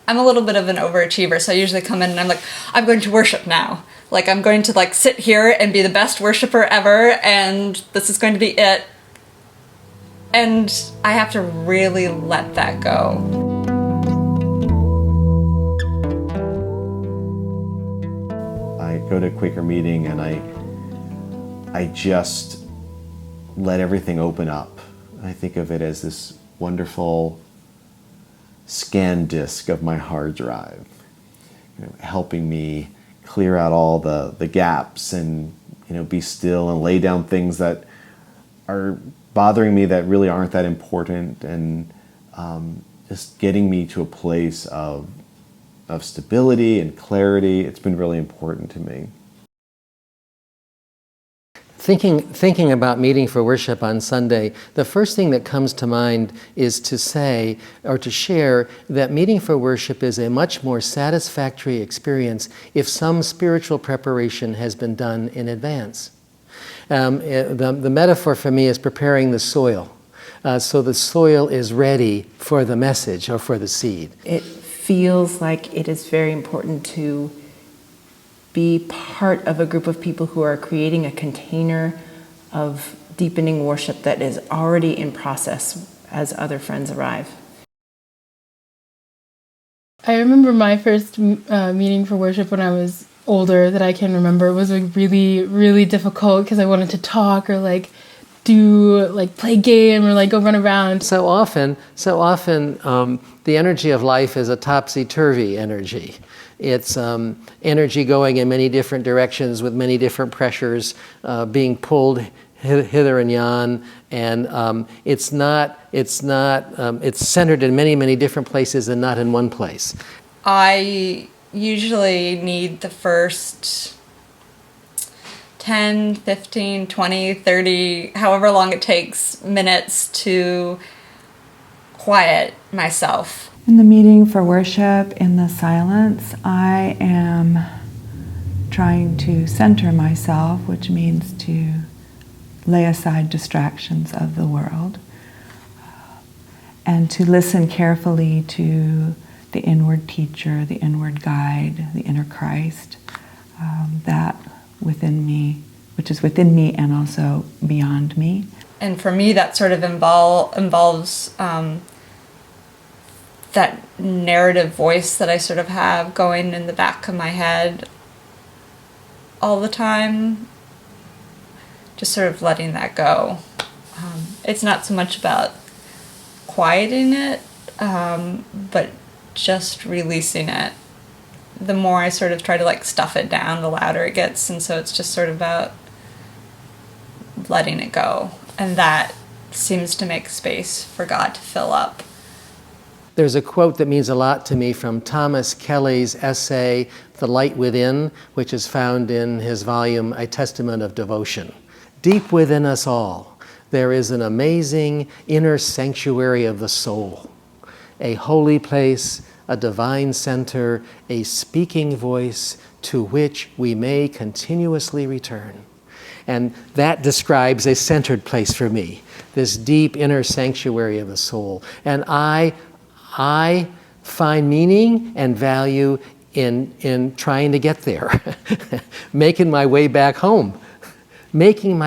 I'm a little bit of an overachiever, so I usually come in and I'm like, I'm going to worship now. Like, I'm going to like sit here and be the best worshiper ever, and this is going to be it. And I have to really let that go. I go to Quaker Meeting and I just let everything open up. I think of it as this wonderful scan disk of my hard drive, helping me clear out all the gaps and be still and lay down things that are bothering me that really aren't that important, and just getting me to a place of stability and clarity. It's been really important to me. Thinking about meeting for worship on Sunday, the first thing that comes to mind is to say or to share that meeting for worship is a much more satisfactory experience if some spiritual preparation has been done in advance. The metaphor for me is preparing the soil. So the soil is ready for the message or for the seed. It feels like it is very important to be part of a group of people who are creating a container of deepening worship that is already in process as other friends arrive. I remember my first meeting for worship when I was older that I can remember was like really, really difficult because I wanted to talk or like play game or like go run around. So often, the energy of life is a topsy-turvy energy. It's energy going in many different directions with many different pressures being pulled hither and yon, and it's centered in many, many different places and not in one place. I usually need the first 10, 15, 20, 30, however long it takes, minutes to quiet myself. In the meeting for worship, in the silence, I am trying to center myself, which means to lay aside distractions of the world, and to listen carefully to the inward teacher, the inward guide, the inner Christ, that within me, which is within me and also beyond me. And for me, that sort of involves that narrative voice that I sort of have going in the back of my head all the time, just sort of letting that go. It's not so much about quieting it, but just releasing it. The more I sort of try to like stuff it down, the louder it gets, and so it's just sort of about letting it go. And that seems to make space for God to fill up. There's a quote that means a lot to me from Thomas Kelley's essay, The Light Within, which is found in his volume, A Testament of Devotion. Deep within us all, there is an amazing inner sanctuary of the soul, a holy place, a divine center, a speaking voice to which we may continuously return. And that describes a centered place for me, this deep inner sanctuary of the soul. And I find meaning and value in trying to get there, making my way back home. Thich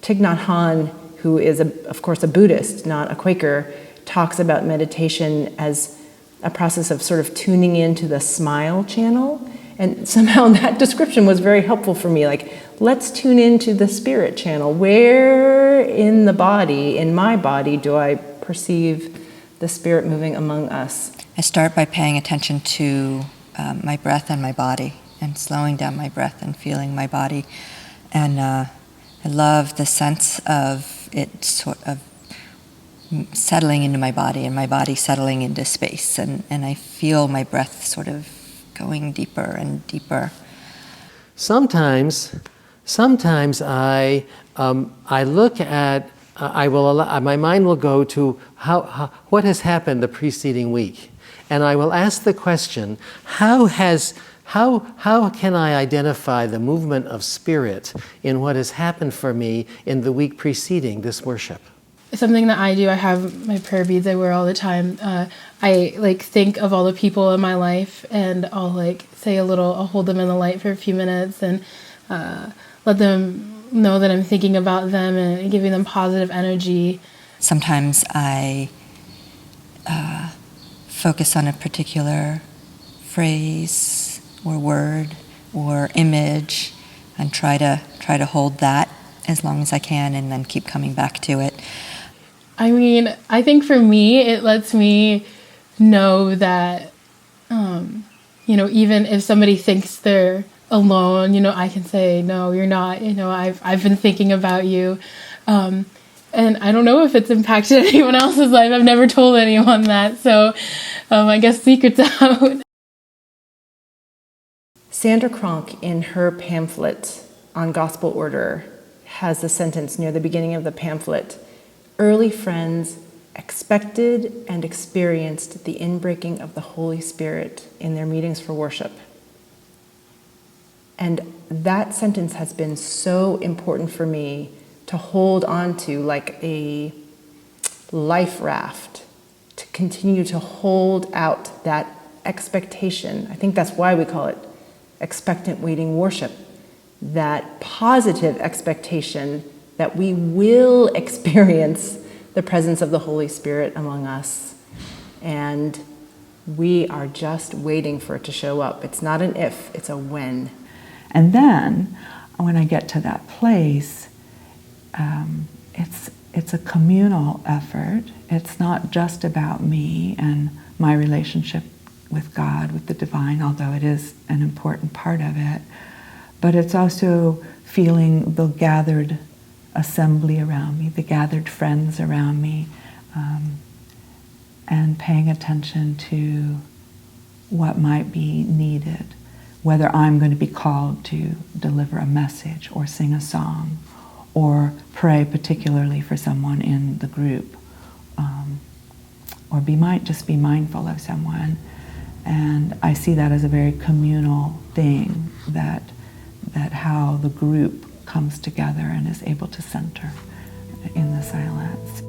Nhat Hanh, who is, of course, a Buddhist, not a Quaker, talks about meditation as a process of sort of tuning into the smile channel. And somehow that description was very helpful for me. Like, let's tune into the spirit channel. Where in the body, in my body, do I perceive the spirit moving among us? I start by paying attention to my breath and my body, and slowing down my breath and feeling my body. And I love the sense of it sort of settling into my body and my body settling into space. And I feel my breath sort of going deeper and deeper. Sometimes I look at, my mind will go to what has happened the preceding week, and I will ask the question: how can I identify the movement of spirit in what has happened for me in the week preceding this worship? something that I do, I have my prayer beads I wear all the time. I like think of all the people in my life, and I'll like say I'll hold them in the light for a few minutes and let them know that I'm thinking about them and giving them positive energy. Sometimes I focus on a particular phrase or word or image and try to hold that as long as I can and then keep coming back to it. I mean, I think for me, it lets me know that, even if somebody thinks they're alone, I can say, no, you're not, I've been thinking about you. And I don't know if it's impacted anyone else's life. I've never told anyone that. So I guess secret's out. Sandra Cronk, in her pamphlet on gospel order, has a sentence near the beginning of the pamphlet: early friends expected and experienced the inbreaking of the Holy Spirit in their meetings for worship. And that sentence has been so important for me to hold on to, like a life raft, to continue to hold out that expectation. I think that's why we call it expectant waiting worship. That positive expectation that we will experience the presence of the Holy Spirit among us. And we are just waiting for it to show up. It's not an if, it's a when. And then, when I get to that place, it's a communal effort. It's not just about me and my relationship with God, with the divine, although it is an important part of it. But it's also feeling the gathered assembly around me, the gathered friends around me, and paying attention to what might be needed, whether I'm going to be called to deliver a message or sing a song or pray particularly for someone in the group, or just be mindful of someone. And I see that as a very communal thing, that how the group comes together and is able to center in the silence.